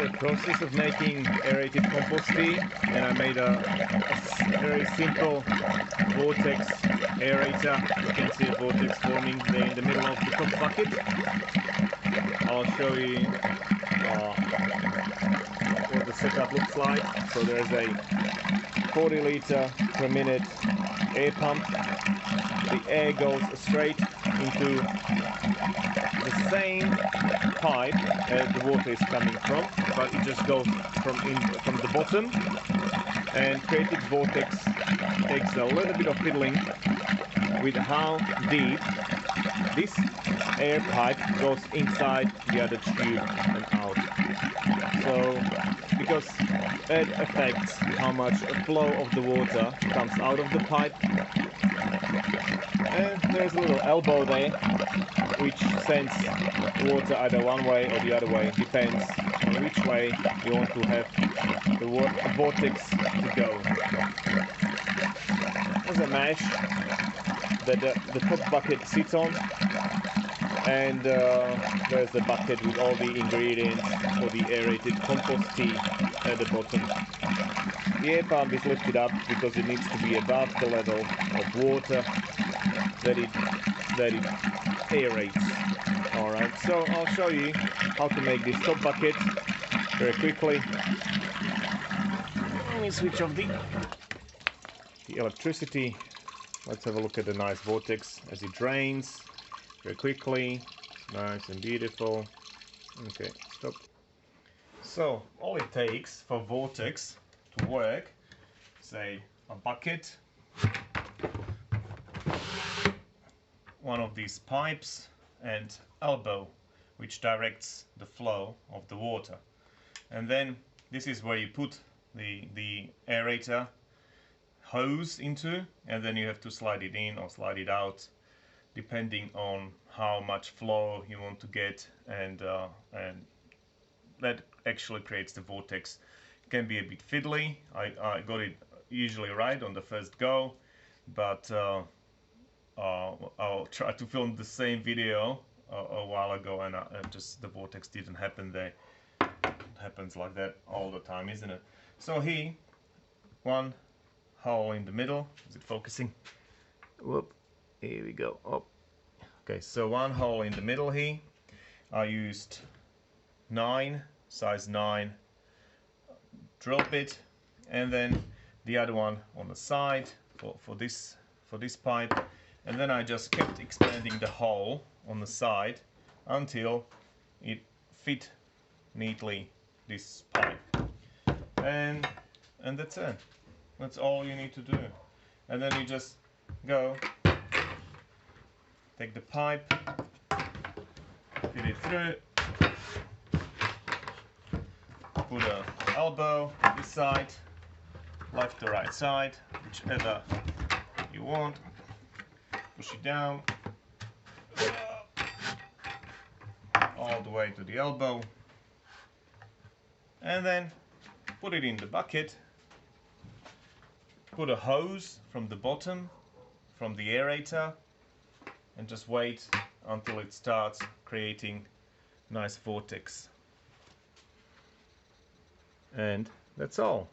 the process of making aerated compost tea, and I made a very simple vortex aerator. You can see a vortex forming there in the middle of the top bucket. I'll show you what the setup looks like. So there's a 40 liter per minute air pump. The air goes straight into the same pipe as the water is coming from, but it just goes from the bottom, and Created Vortex takes a little bit of fiddling with how deep this air pipe goes inside the other tube and out. So because it affects how much flow of the water comes out of the pipe. And there's a little elbow there which sends water either one way or the other way, depends on which way you want to have the vortex to go. There's a mesh that the top bucket sits on, and there's the bucket with all the ingredients for the aerated compost tea at the bottom. The air pump is lifted up because it needs to be above the level of water that it aerates. Alright, so I'll show you how to make this top bucket very quickly. Let me switch off the electricity. Let's have a look at the nice vortex as it drains very quickly. Nice and beautiful. Okay, stop. So all it takes for vortex to work, say a bucket, one of these pipes, and elbow, which directs the flow of the water. And then this is where you put the aerator hose into, and then you have to slide it in or slide it out depending on how much flow you want to get, and that actually creates the vortex. It can be a bit fiddly. I got it usually right on the first go, but I'll try to film the same video a while ago, and just the vortex didn't happen there. It happens like that all the time, isn't it? So here, one hole in the middle. Is it focusing? Whoop, here we go. Oh. Okay, so one hole in the middle here. I used size 9 drill bit, and then the other one on the side for this pipe. And then I just kept expanding the hole on the side until it fit neatly this pipe. And that's it. That's all you need to do. And then you just go, take the pipe, fit it through, put an elbow this side, left or right side, whichever you want. Push it down all the way to the elbow, and then put it in the bucket. Put a hose from the bottom, from the aerator, and just wait until it starts creating nice vortex. And that's all.